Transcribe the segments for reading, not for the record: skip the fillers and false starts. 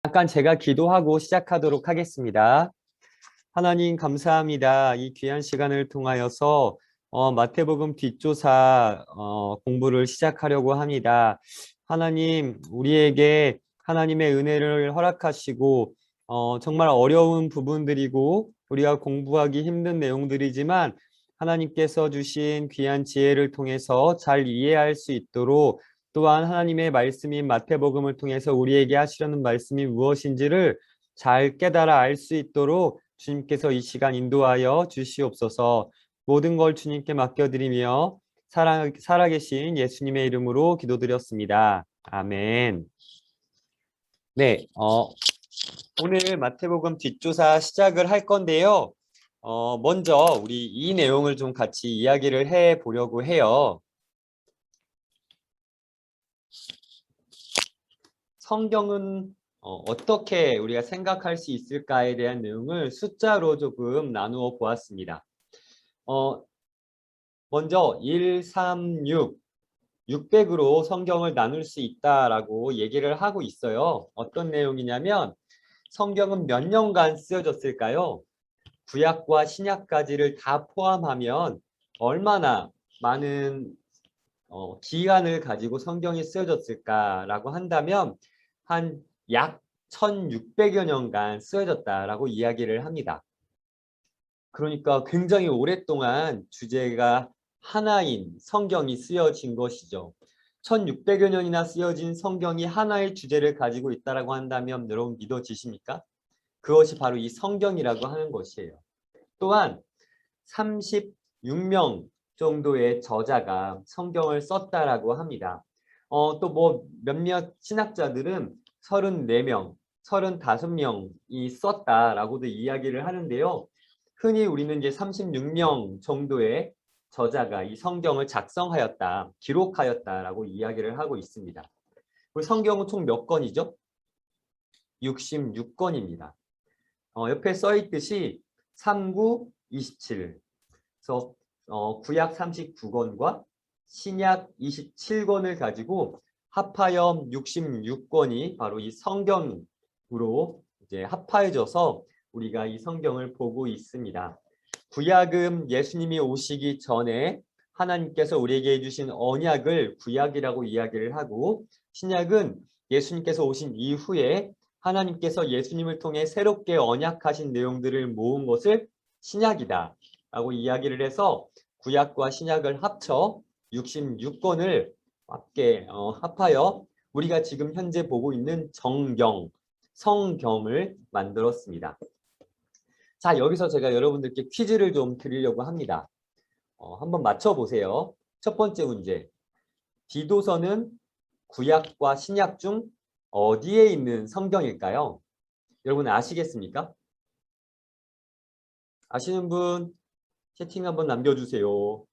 잠깐 제가 기도하고 시작하도록 하겠습니다. 하나님 감사합니다. 이 귀한 시간을 통하여서 마태복음 뒷조사 공부를 시작하려고 합니다. 하나님, 우리에게 하나님의 은혜를 허락하시고 정말 어려운 부분들이고 우리가 공부하기 힘든 내용들이지만 하나님께서 주신 귀한 지혜를 통해서 잘 이해할 수 있도록, 또한 하나님의 말씀인 마태복음을 통해서 우리에게 하시려는 말씀이 무엇인지를 잘 깨달아 알 수 있도록 주님께서 이 시간 인도하여 주시옵소서. 모든 걸 주님께 맡겨드리며 살아계신 예수님의 이름으로 기도드렸습니다. 아멘. 네, 오늘 마태복음 뒷조사 시작을 할 건데요. 먼저 우리 이 내용을 좀 같이 이야기를 해 보려고 해요. 성경은 어떻게 우리가 생각할 수 있을까에 대한 내용을 숫자로 조금 나누어 보았습니다. 먼저 1, 3, 6, 600으로 성경을 나눌 수 있다라고 얘기를 하고 있어요. 어떤 내용이냐면 성경은 몇 년간 쓰여졌을까요? 구약과 신약까지를 다 포함하면 얼마나 많은 기간을 가지고 성경이 쓰여졌을까라고 한다면 한 약 1600여 년간 쓰여졌다라고 이야기를 합니다. 그러니까 굉장히 오랫동안 주제가 하나인 성경이 쓰여진 것이죠. 1600여 년이나 쓰여진 성경이 하나의 주제를 가지고 있다고 한다면 여러분 믿어지십니까? 그것이 바로 이 성경이라고 하는 것이에요. 또한 36명 정도의 저자가 성경을 썼다라고 합니다. 또 뭐 몇몇 신학자들은 34명, 35명이 썼다라고도 이야기를 하는데요. 흔히 우리는 이제 36명 정도의 저자가 이 성경을 작성하였다, 기록하였다라고 이야기를 하고 있습니다. 성경은 총 몇 권이죠? 66권입니다. 옆에 써 있듯이 39, 27. 그래서 구약 39권과 신약 27권을 가지고 합하여 66권이 바로 이 성경으로 이제 합하여져서 우리가 이 성경을 보고 있습니다. 구약은 예수님이 오시기 전에 하나님께서 우리에게 해주신 언약을 구약이라고 이야기를 하고, 신약은 예수님께서 오신 이후에 하나님께서 예수님을 통해 새롭게 언약하신 내용들을 모은 것을 신약이다 라고 이야기를 해서 구약과 신약을 합쳐 66권을 함께 합하여 우리가 지금 현재 보고 있는 정경, 성경을 만들었습니다. 자, 여기서 제가 여러분들께 퀴즈를 좀 드리려고 합니다. 한번 맞춰보세요. 첫 번째 문제. 디도서는 구약과 신약 중 어디에 있는 성경일까요? 여러분 아시겠습니까? 아시는 분 채팅 한번 남겨주세요.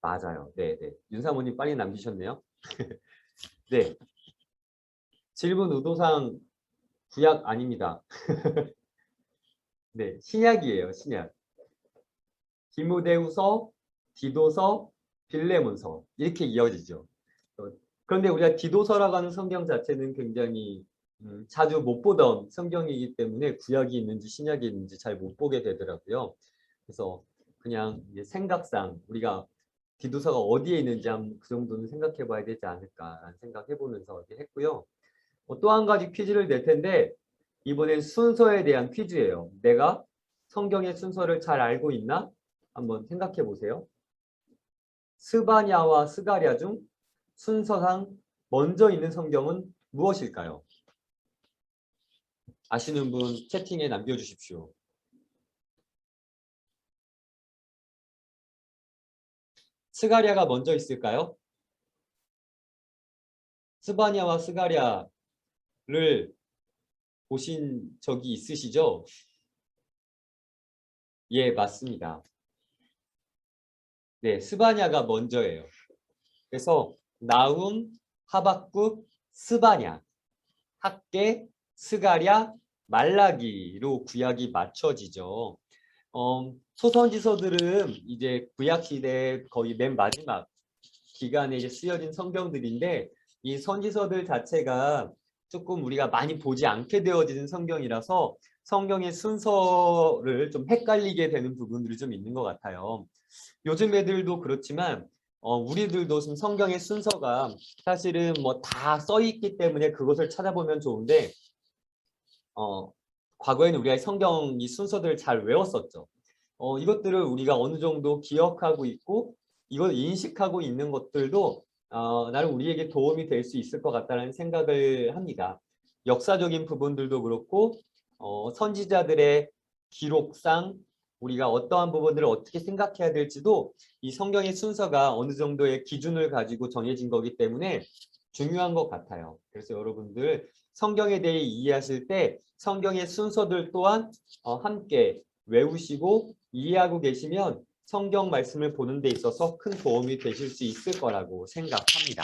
맞아요. 네, 네. 윤사모님 빨리 남기셨네요. 네. 질문 의도상 구약 아닙니다. 네, 신약이에요. 신약. 디모데후서, 디도서, 빌레몬서 이렇게 이어지죠. 그런데 우리가 디도서라고 하는 성경 자체는 굉장히 자주 못 보던 성경이기 때문에 구약이 있는지 신약이 있는지 잘 못 보게 되더라고요. 그래서 그냥 생각상 우리가 디도서가 어디에 있는지 그 정도는 생각해 봐야 되지 않을까라는 생각해 보면서 이렇게 했고요. 또 한 가지 퀴즈를 낼 텐데 이번엔 순서에 대한 퀴즈예요. 내가 성경의 순서를 잘 알고 있나? 한번 생각해 보세요. 스바냐와 스가랴 중 순서상 먼저 있는 성경은 무엇일까요? 아시는 분 채팅에 남겨주십시오. 스가랴가 먼저 있을까요? 스바냐와 스가랴를 보신 적이 있으시죠? 예, 맞습니다. 네, 스바냐가 먼저예요. 그래서 나훔, 하박국, 스바냐, 학개, 스가랴, 말라기로 구약이 맞춰지죠. 소선지서들은 이제 구약 시대 거의 맨 마지막 기간에 이제 쓰여진 성경들인데 이 선지서들 자체가 조금 우리가 많이 보지 않게 되어지는 성경이라서 성경의 순서를 좀 헷갈리게 되는 부분들이 좀 있는 것 같아요. 요즘 애들도 그렇지만 우리들도 지금 성경의 순서가 사실은 뭐 다 써 있기 때문에 그것을 찾아보면 좋은데 과거에는 우리가 성경 이 순서들을 잘 외웠었죠. 이것들을 우리가 어느 정도 기억하고 있고 이걸 인식하고 있는 것들도 나름 우리에게 도움이 될 수 있을 것 같다는 생각을 합니다. 역사적인 부분들도 그렇고 선지자들의 기록상 우리가 어떠한 부분들을 어떻게 생각해야 될지도 이 성경의 순서가 어느 정도의 기준을 가지고 정해진 거기 때문에 중요한 것 같아요. 그래서 여러분들 성경에 대해 이해하실 때 성경의 순서들 또한 함께 외우시고 이해하고 계시면 성경 말씀을 보는 데 있어서 큰 도움이 되실 수 있을 거라고 생각합니다.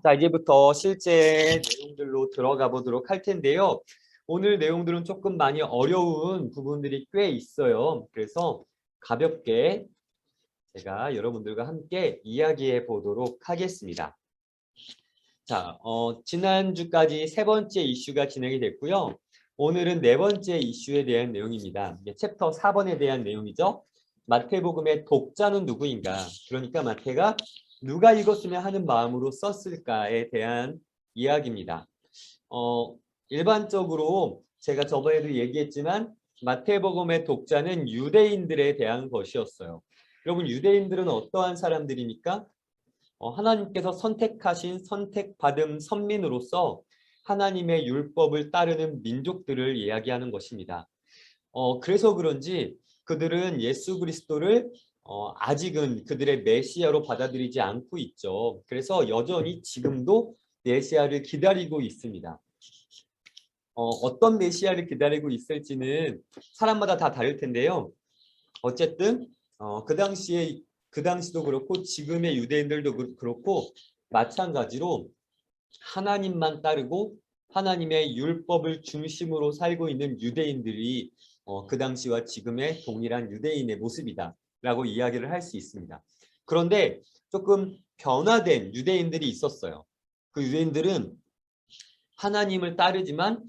자, 이제부터 실제 내용들로 들어가 보도록 할 텐데요. 오늘 내용들은 조금 많이 어려운 부분들이 꽤 있어요. 그래서 가볍게 제가 여러분들과 함께 이야기해 보도록 하겠습니다. 자, 지난주까지 세 번째 이슈가 진행이 됐고요. 오늘은 네 번째 이슈에 대한 내용입니다. 챕터 4번에 대한 내용이죠. 마태복음의 독자는 누구인가? 그러니까 마태가 누가 읽었으면 하는 마음으로 썼을까에 대한 이야기입니다. 일반적으로 제가 저번에도 얘기했지만 마태복음의 독자는 유대인들에 대한 것이었어요. 여러분, 유대인들은 어떠한 사람들입니까? 하나님께서 선택하신 선택받은 선민으로서 하나님의 율법을 따르는 민족들을 이야기하는 것입니다. 그래서 그런지 그들은 예수 그리스도를 아직은 그들의 메시아로 받아들이지 않고 있죠. 그래서 여전히 지금도 메시아를 기다리고 있습니다. 어떤 메시아를 기다리고 있을지는 사람마다 다 다를 텐데요. 어쨌든 그 당시도 그렇고 지금의 유대인들도 그렇고 마찬가지로 하나님만 따르고 하나님의 율법을 중심으로 살고 있는 유대인들이 그 당시와 지금의 동일한 유대인의 모습이다라고 이야기를 할 수 있습니다. 그런데 조금 변화된 유대인들이 있었어요. 그 유대인들은 하나님을 따르지만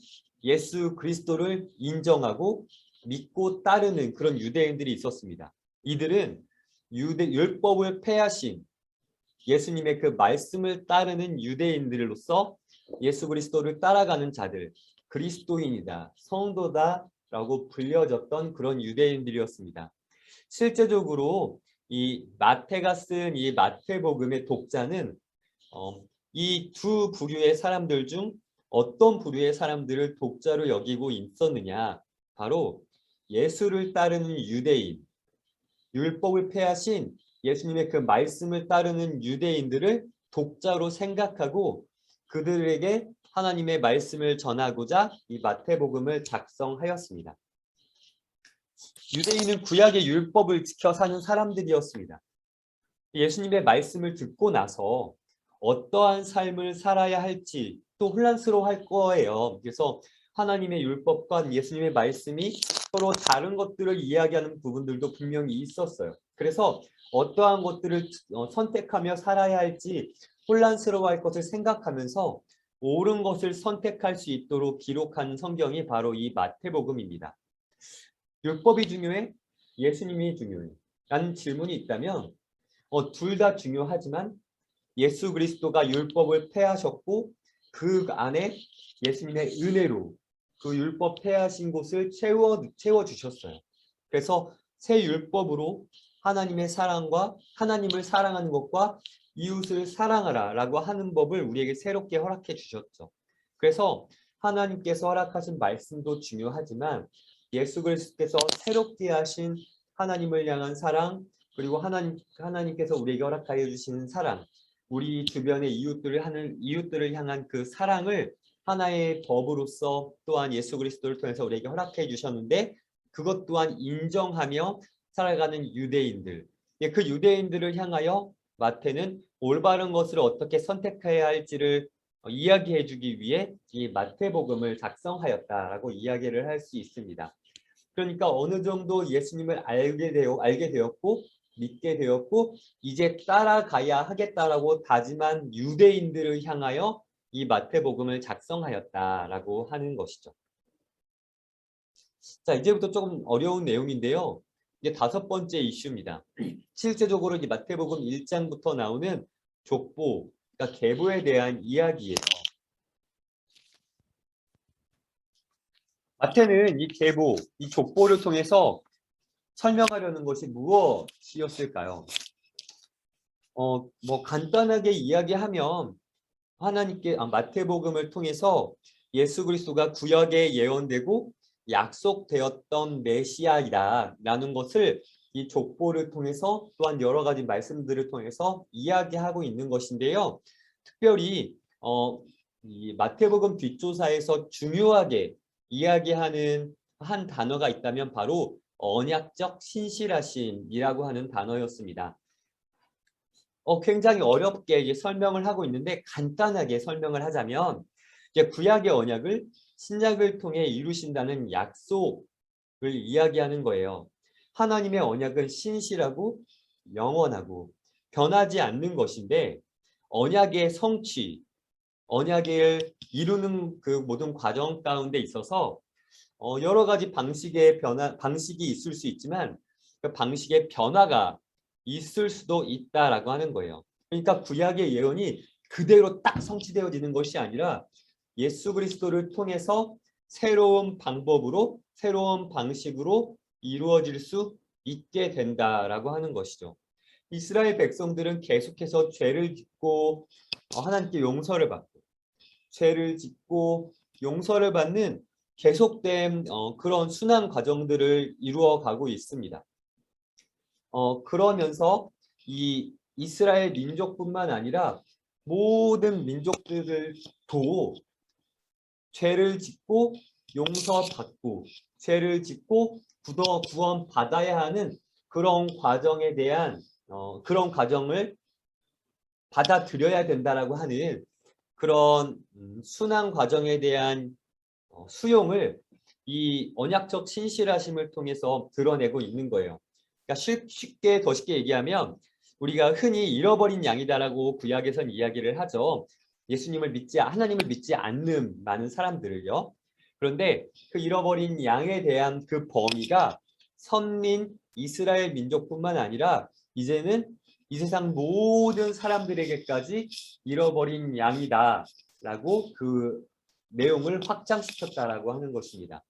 예수 그리스도를 인정하고 믿고 따르는 그런 유대인들이 있었습니다. 이들은 율법을 폐하신 예수님의 그 말씀을 따르는 유대인들로서 예수 그리스도를 따라가는 자들, 그리스도인이다, 성도다라고 불려졌던 그런 유대인들이었습니다. 실제적으로 이 마태가 쓴 이 마태복음의 독자는 이 두 부류의 사람들 중 어떤 부류의 사람들을 독자로 여기고 있었느냐? 바로 예수를 따르는 유대인, 율법을 폐하신 예수님의 그 말씀을 따르는 유대인들을 독자로 생각하고 그들에게 하나님의 말씀을 전하고자 이 마태복음을 작성하였습니다. 유대인은 구약의 율법을 지켜 사는 사람들이었습니다. 예수님의 말씀을 듣고 나서 어떠한 삶을 살아야 할지 또 혼란스러워할 거예요. 그래서 하나님의 율법과 예수님의 말씀이 서로 다른 것들을 이야기하는 부분들도 분명히 있었어요. 그래서 어떠한 것들을 선택하며 살아야 할지 혼란스러워할 것을 생각하면서 옳은 것을 선택할 수 있도록 기록한 성경이 바로 이 마태복음입니다. 율법이 중요해? 예수님이 중요해? 라는 질문이 있다면 둘 다 중요하지만 예수 그리스도가 율법을 폐하셨고 그 안에 예수님의 은혜로 그 율법 폐하신 곳을 채워주셨어요. 그래서 새 율법으로 하나님의 사랑과 하나님을 사랑하는 것과 이웃을 사랑하라 라고 하는 법을 우리에게 새롭게 허락해 주셨죠. 그래서 하나님께서 허락하신 말씀도 중요하지만 예수 그리스도께서 새롭게 하신 하나님을 향한 사랑 그리고 하나님께서 우리에게 허락하여 주시는 사랑 우리 주변의 이웃들을 향한 그 사랑을 하나의 법으로서 또한 예수 그리스도를 통해서 우리에게 허락해 주셨는데 그것 또한 인정하며 살아가는 유대인들. 그 유대인들을 향하여 마태는 올바른 것을 어떻게 선택해야 할지를 이야기해 주기 위해 이 마태복음을 작성하였다라고 이야기를 할 수 있습니다. 그러니까 어느 정도 예수님을 알게 되었고 믿게 되었고 이제 따라가야 하겠다라고 다짐한 유대인들을 향하여 이 마태복음을 작성하였다라고 하는 것이죠. 자, 이제부터 조금 어려운 내용인데요. 이제 5번째 이슈입니다. 실제적으로 이 마태복음 1장부터 나오는 족보, 그러니까 계보에 대한 이야기예요. 마태는 이 계보, 이 족보를 통해서 설명하려는 것이 무엇이었을까요? 뭐 간단하게 이야기하면 마태복음을 통해서 예수 그리스도가 구약에 예언되고 약속되었던 메시아이다라는 것을 이 족보를 통해서 또한 여러 가지 말씀들을 통해서 이야기하고 있는 것인데요. 특별히 이 마태복음 뒷조사에서 중요하게 이야기하는 한 단어가 있다면 바로 언약적 신실하심이라고 하는 단어였습니다. 굉장히 어렵게 이제 설명을 하고 있는데 간단하게 설명을 하자면 이제 구약의 언약을 신약을 통해 이루신다는 약속을 이야기하는 거예요. 하나님의 언약은 신실하고 영원하고 변하지 않는 것인데 언약의 성취, 언약을 이루는 그 모든 과정 가운데 있어서 여러 가지 방식이 있을 수 있지만 그 방식의 변화가 있을 수도 있다라고 하는 거예요. 그러니까 구약의 예언이 그대로 딱 성취되어지는 것이 아니라 예수 그리스도를 통해서 새로운 방법으로 새로운 방식으로 이루어질 수 있게 된다라고 하는 것이죠. 이스라엘 백성들은 계속해서 죄를 짓고 하나님께 용서를 받고 죄를 짓고 용서를 받는 계속된 그런 순환 과정들을 이루어 가고 있습니다. 그러면서 이 이스라엘 민족뿐만 아니라 모든 민족들도 죄를 짓고 용서받고 죄를 짓고 구원받아야 하는 그런 과정에 대한 그런 과정을 받아들여야 된다라고 하는 그런 순환 과정에 대한 수용을 이 언약적 신실하심을 통해서 드러내고 있는 거예요. 그러니까 더 쉽게 얘기하면 우리가 흔히 잃어버린 양이다라고 구약에선 이야기를 하죠. 하나님을 믿지 않는 많은 사람들을요. 그런데 그 잃어버린 양에 대한 그 범위가 선민 이스라엘 민족뿐만 아니라 이제는 이 세상 모든 사람들에게까지 잃어버린 양이다라고 그 내용을 확장시켰다라고 하는 것입니다.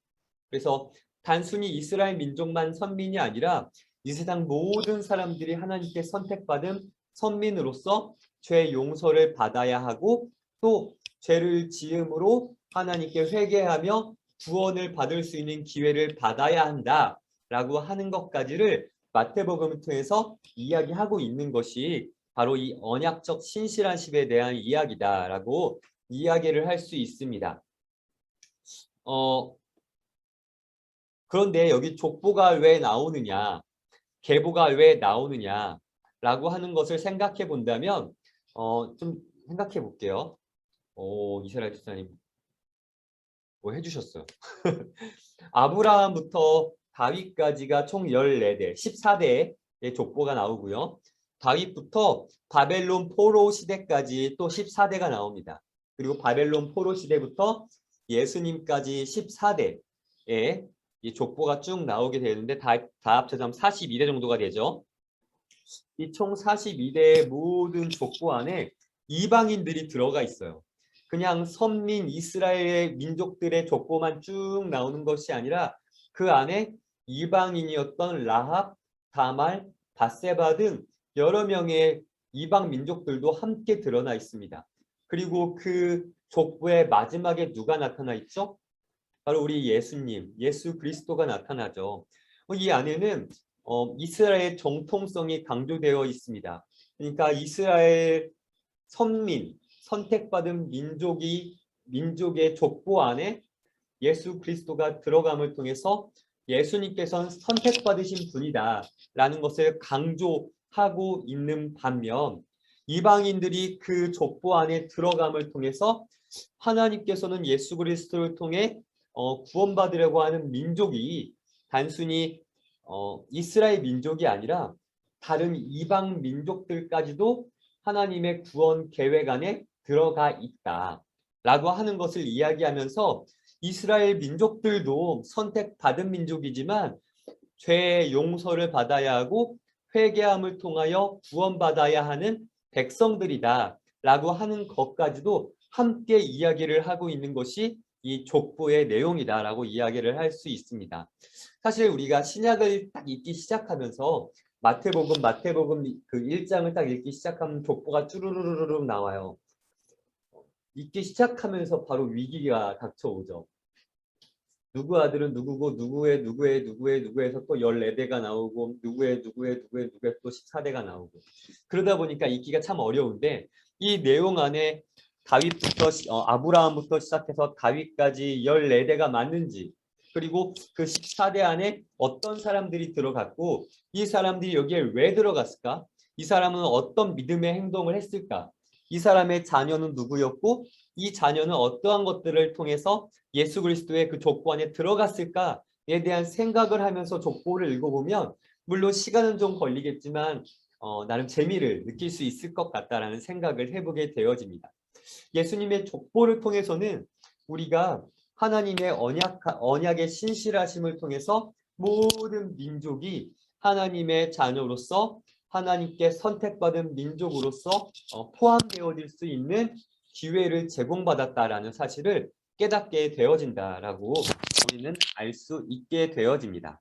그래서 단순히 이스라엘 민족만 선민이 아니라 이 세상 모든 사람들이 하나님께 선택받은 선민으로서 죄 용서를 받아야 하고 또 죄를 지음으로 하나님께 회개하며 구원을 받을 수 있는 기회를 받아야 한다라고 하는 것까지를 마태복음을 통해서 이야기하고 있는 것이 바로 이 언약적 신실하심에 대한 이야기다라고 이야기를 할 수 있습니다. 그런데 여기 족보가 왜 나오느냐, 계보가 왜 나오느냐라고 하는 것을 생각해 본다면 좀 생각해 볼게요. 이스라엘 집사님 뭐 해주셨어요. 아브라함부터 다윗까지가 총 14대, 14대의 족보가 나오고요. 다윗부터 바벨론 포로 시대까지 또 14대가 나옵니다. 그리고 바벨론 포로 시대부터 예수님까지 14대의 이 족보가 쭉 나오게 되는데 다 합쳐서 42대 정도가 되죠. 이 총 42대의 모든 족보 안에 이방인들이 들어가 있어요. 그냥 선민 이스라엘의 민족들의 족보만 쭉 나오는 것이 아니라 그 안에 이방인이었던 라합, 다말, 밧세바 등 여러 명의 이방 민족들도 함께 드러나 있습니다. 그리고 그 족보의 마지막에 누가 나타나 있죠? 바로 우리 예수님, 예수 그리스도가 나타나죠. 이 안에는 이스라엘 정통성이 강조되어 있습니다. 그러니까 이스라엘 선민, 선택받은 민족의 족보 안에 예수 그리스도가 들어감을 통해서 예수님께서는 선택받으신 분이다라는 것을 강조하고 있는 반면 이방인들이 그 족보 안에 들어감을 통해서 하나님께서는 예수 그리스도를 통해 구원받으려고 하는 민족이 단순히 이스라엘 민족이 아니라 다른 이방 민족들까지도 하나님의 구원 계획 안에 들어가 있다. 라고 하는 것을 이야기하면서 이스라엘 민족들도 선택받은 민족이지만 죄의 용서를 받아야 하고 회개함을 통하여 구원받아야 하는 백성들이다 라고 하는 것까지도 함께 이야기를 하고 있는 것이 이 족보의 내용이다 라고 이야기를 할 수 있습니다. 사실 우리가 신약을 딱 읽기 시작하면서 마태복음 그 1장을 딱 읽기 시작하면 족보가 쭈루루루루 나와요. 읽기 시작하면서 바로 위기가 닥쳐오죠. 누구 아들은 누구고 누구에서 또 14대가 나오고 누구의 또 14대가 나오고 그러다 보니까 읽기가 참 어려운데 이 내용 안에 다윗부터 아브라함부터 시작해서 다윗까지 14대가 맞는지 그리고 그 14대 안에 어떤 사람들이 들어갔고 이 사람들이 여기에 왜 들어갔을까? 이 사람은 어떤 믿음의 행동을 했을까? 이 사람의 자녀는 누구였고 이 자녀는 어떠한 것들을 통해서 예수 그리스도의 그 족보 안에 들어갔을까에 대한 생각을 하면서 족보를 읽어보면 물론 시간은 좀 걸리겠지만 나름 재미를 느낄 수 있을 것 같다라는 생각을 해보게 되어집니다. 예수님의 족보를 통해서는 우리가 하나님의 언약의 신실하심을 통해서 모든 민족이 하나님의 자녀로서 하나님께 선택받은 민족으로서 포함되어질 수 있는 기회를 제공받았다라는 사실을 깨닫게 되어진다라고 우리는 알 수 있게 되어집니다.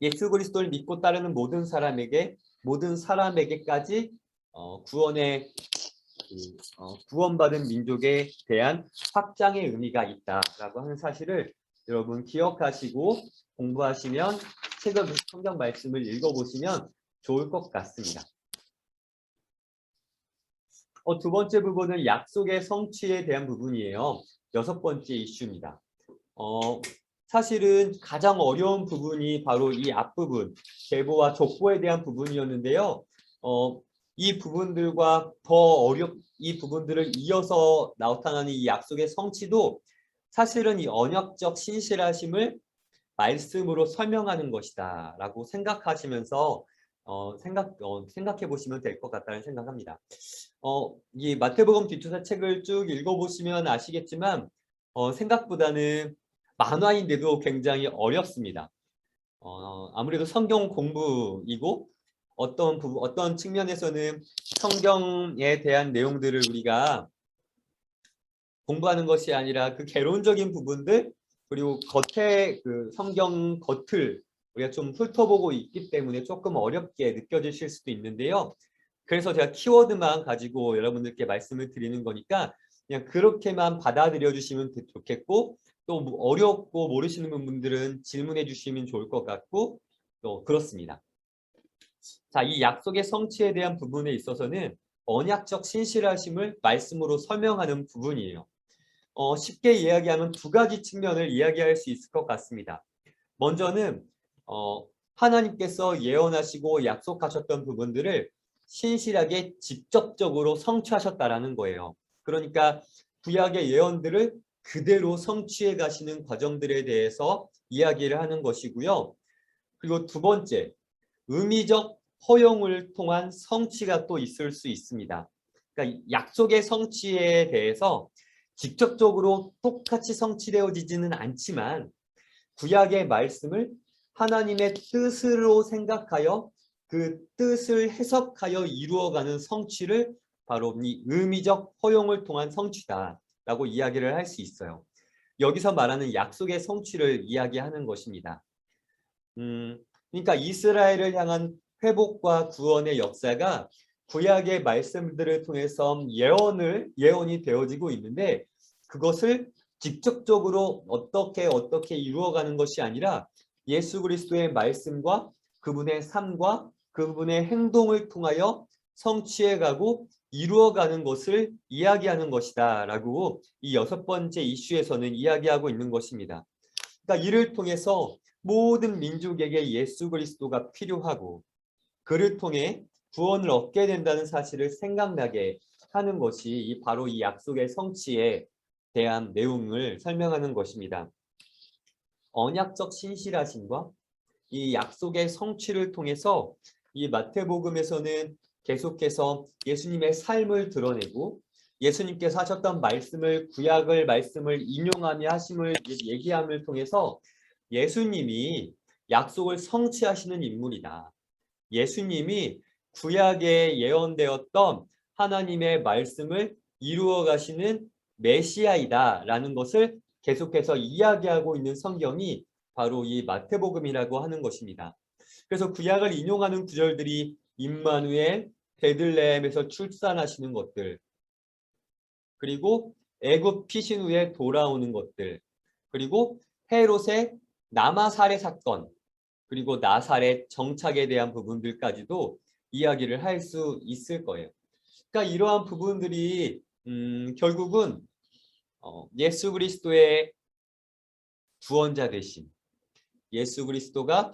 예수 그리스도를 믿고 따르는 모든 사람에게까지 구원받은 민족에 대한 확장의 의미가 있다라고 하는 사실을 여러분 기억하시고 공부하시면 책을 성경 말씀을 읽어보시면 좋을 것 같습니다. 두 번째 부분은 약속의 성취에 대한 부분이에요. 6번째 이슈입니다. 사실은 가장 어려운 부분이 바로 이 앞부분, 계보와 족보에 대한 부분이었는데요. 이 부분들과 이 부분들을 이어서 나타나는 이 약속의 성취도 사실은 이 언약적 신실하심을 말씀으로 설명하는 것이다 라고 생각하시면서 생각해 보시면 될 것 같다는 생각합니다. 이 마태복음 뒷조사 책을 쭉 읽어보시면 아시겠지만 생각보다는 만화인데도 굉장히 어렵습니다. 아무래도 성경 공부이고 어떤 측면에서는 성경에 대한 내용들을 우리가 공부하는 것이 아니라 그 개론적인 부분들 그리고 겉에 그 성경 겉을 우리가 좀 훑어보고 있기 때문에 조금 어렵게 느껴지실 수도 있는데요. 그래서 제가 키워드만 가지고 여러분들께 말씀을 드리는 거니까 그냥 그렇게만 받아들여 주시면 좋겠고 또 어렵고 모르시는 분들은 질문해 주시면 좋을 것 같고 또 그렇습니다. 자, 이 약속의 성취에 대한 부분에 있어서는 언약적 신실하심을 말씀으로 설명하는 부분이에요. 쉽게 이야기하면 두 가지 측면을 이야기할 수 있을 것 같습니다. 먼저는 하나님께서 예언하시고 약속하셨던 부분들을 신실하게 직접적으로 성취하셨다라는 거예요. 그러니까 구약의 예언들을 그대로 성취해 가시는 과정들에 대해서 이야기를 하는 것이고요. 그리고 두 번째, 의미적 허용을 통한 성취가 또 있을 수 있습니다. 그러니까 약속의 성취에 대해서 직접적으로 똑같이 성취되어지지는 않지만 구약의 말씀을 하나님의 뜻으로 생각하여 그 뜻을 해석하여 이루어가는 성취를 바로 이 의미적 허용을 통한 성취다라고 이야기를 할 수 있어요. 여기서 말하는 약속의 성취를 이야기하는 것입니다. 그러니까 이스라엘을 향한 회복과 구원의 역사가 구약의 말씀들을 통해서 예언이 되어지고 있는데 그것을 직접적으로 어떻게 이루어가는 것이 아니라 예수 그리스도의 말씀과 그분의 삶과 그분의 행동을 통하여 성취해가고 이루어가는 것을 이야기하는 것이다 라고 이 6번째 이슈에서는 이야기하고 있는 것입니다. 그러니까 이를 통해서 모든 민족에게 예수 그리스도가 필요하고 그를 통해 구원을 얻게 된다는 사실을 생각나게 하는 것이 바로 이 약속의 성취에 대한 내용을 설명하는 것입니다. 언약적 신실하심과 이 약속의 성취를 통해서 이 마태복음에서는 계속해서 예수님의 삶을 드러내고 예수님께서 하셨던 말씀을 구약을 말씀을 인용하며 하심을 얘기함을 통해서 예수님이 약속을 성취하시는 인물이다. 예수님이 구약에 예언되었던 하나님의 말씀을 이루어 가시는 메시아이다라는 것을 계속해서 이야기하고 있는 성경이 바로 이 마태복음이라고 하는 것입니다. 그래서 구약을 인용하는 구절들이 임마누엘, 베들레헴에서 출산하시는 것들, 그리고 애굽 피신 후에 돌아오는 것들, 그리고 헤롯의 남아 살해 사건, 그리고 나사렛 정착에 대한 부분들까지도 이야기를 할 수 있을 거예요. 그러니까 이러한 부분들이 결국은 예수 그리스도의 구원자 되심, 예수 그리스도가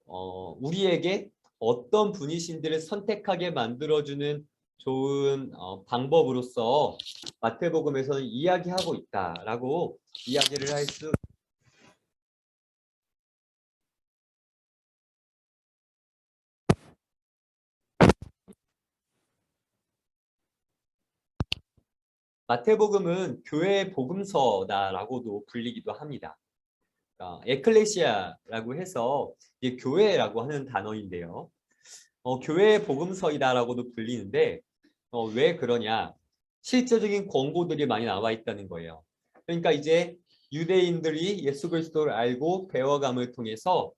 우리에게 어떤 분이신지를 선택하게 만들어주는 좋은 방법으로서 마태복음에서는 이야기하고 있다라고 이야기를 할 수. 마태복음은 교회의 복음서다라고도 불리기도 합니다. 에클레시아라고 해서 이게 교회라고 하는 단어인데요. 교회의 복음서이다라고도 불리는데 왜 그러냐? 실제적인 권고들이 많이 나와 있다는 거예요. 그러니까 이제 유대인들이 예수 그리스도를 알고 배워감을 통해서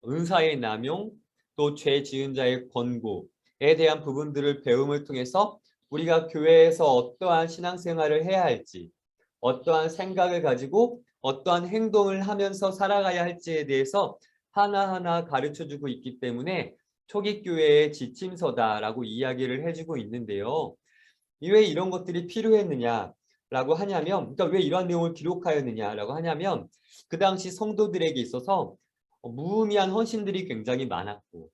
은사의 남용, 또 죄 지은 자의 권고에 대한 부분들을 배움을 통해서 우리가 교회에서 어떠한 신앙생활을 해야 할지, 어떠한 생각을 가지고 어떠한 행동을 하면서 살아가야 할지에 대해서 하나하나 가르쳐주고 있기 때문에 초기 교회의 지침서다라고 이야기를 해주고 있는데요. 왜 이런 것들이 필요했느냐라고 하냐면, 그러니까 왜 이러한 내용을 기록하였느냐라고 하냐면, 그 당시 성도들에게 있어서 무의미한 헌신들이 굉장히 많았고,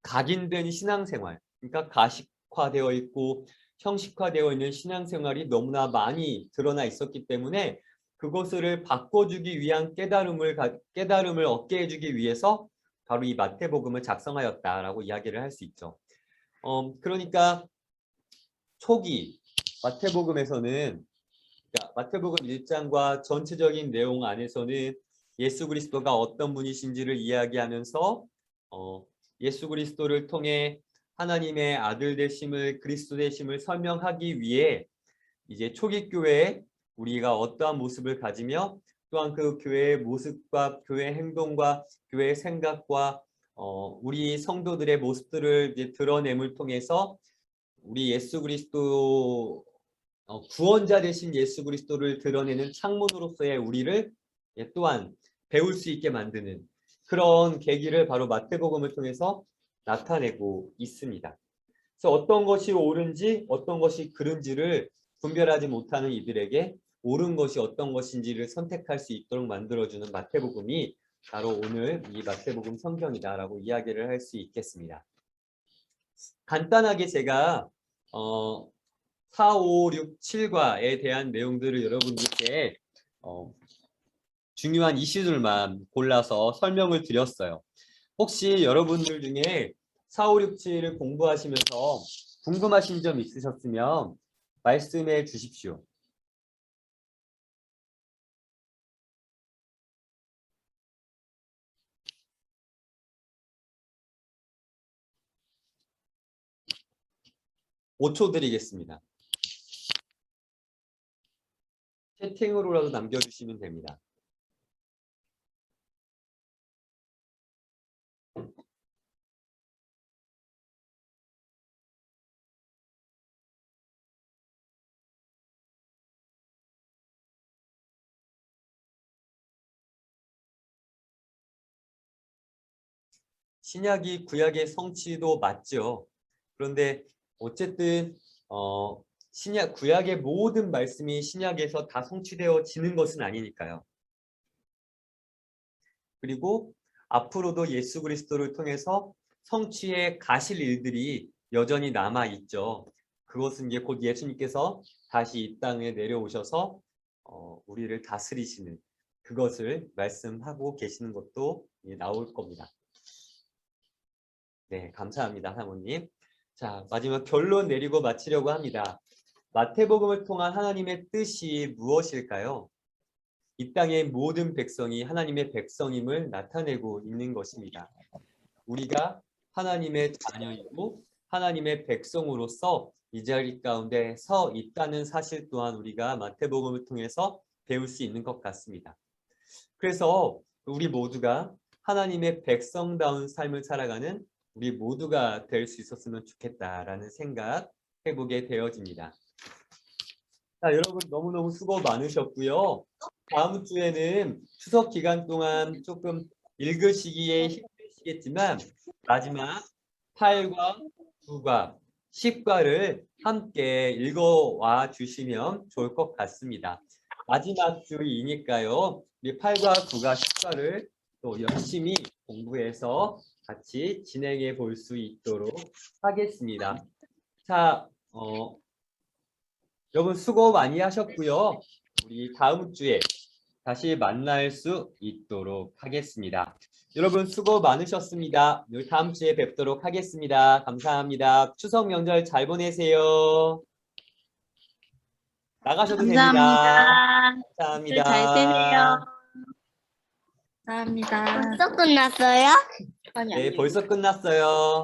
각인된 신앙생활, 그러니까 가식화되어 있고 형식화되어 있는 신앙생활이 너무나 많이 드러나 있었기 때문에 그것을 바꿔주기 위한 깨달음을 얻게 해주기 위해서 바로 이 마태복음을 작성하였다라고 이야기를 할 수 있죠. 그러니까 초기 마태복음에서는, 그러니까 마태복음 1장과 전체적인 내용 안에서는 예수 그리스도가 어떤 분이신지를 이야기하면서 예수 그리스도를 통해 하나님의 아들 되심을, 그리스도 되심을 설명하기 위해 이제 초기 교회에 우리가 어떠한 모습을 가지며 또한 그 교회의 모습과 교회 행동과 교회의 생각과 우리 성도들의 모습들을 이제 드러냄을 통해서 우리 예수 그리스도 구원자 되신 예수 그리스도를 드러내는 창문으로서의 우리를 또한 배울 수 있게 만드는 그런 계기를 바로 마태복음을 통해서 나타내고 있습니다. 그래서 어떤 것이 옳은지 어떤 것이 그른지를 분별하지 못하는 이들에게 옳은 것이 어떤 것인지를 선택할 수 있도록 만들어주는 마태복음이 바로 오늘 이 마태복음 성경이다라고 이야기를 할 수 있겠습니다. 간단하게 제가 4, 5, 6, 7과에 대한 내용들을 여러분들께 중요한 이슈들만 골라서 설명을 드렸어요. 혹시 여러분들 중에 4, 5, 6, 7을 공부하시면서 궁금하신 점 있으셨으면 말씀해 주십시오. (5초) 드리겠습니다. 채팅으로라도 남겨주시면 됩니다. 신약이 구약의 성취도 맞죠. 그런데 어쨌든 구약의 모든 말씀이 신약에서 다 성취되어지는 것은 아니니까요. 그리고 앞으로도 예수 그리스도를 통해서 성취해 가실 일들이 여전히 남아 있죠. 그것은 이제 곧 예수님께서 다시 이 땅에 내려오셔서 우리를 다스리시는 그것을 말씀하고 계시는 것도 나올 겁니다. 네, 감사합니다, 사모님. 자, 마지막 결론 내리고 마치려고 합니다. 마태복음을 통한 하나님의 뜻이 무엇일까요? 이 땅의 모든 백성이 하나님의 백성임을 나타내고 있는 것입니다. 우리가 하나님의 자녀이고 하나님의 백성으로서 이 자리 가운데 서 있다는 사실 또한 우리가 마태복음을 통해서 배울 수 있는 것 같습니다. 그래서 우리 모두가 하나님의 백성다운 삶을 살아가는 우리 모두가 될 수 있었으면 좋겠다라는 생각 해보게 되어집니다. 자, 여러분 너무너무 수고 많으셨고요. 다음 주에는 추석 기간 동안 조금 읽으시기에 힘드시겠지만 마지막 8과 9과 10과를 함께 읽어와 주시면 좋을 것 같습니다. 마지막 주이니까요. 우리 8과 9과 10과를 또 열심히 공부해서 같이 진행해 볼 수 있도록 하겠습니다. 자, 여러분 수고 많이 하셨고요. 우리 다음 주에 다시 만날 수 있도록 하겠습니다. 여러분 수고 많으셨습니다. 다음 주에 뵙도록 하겠습니다. 감사합니다. 추석 명절 잘 보내세요. 나가셔도 됩니다. 감사합니다. 잘 되네요. 감사합니다. 감사합니다. 벌써 끝났어요? 아니, 네, 벌써 끝났어요.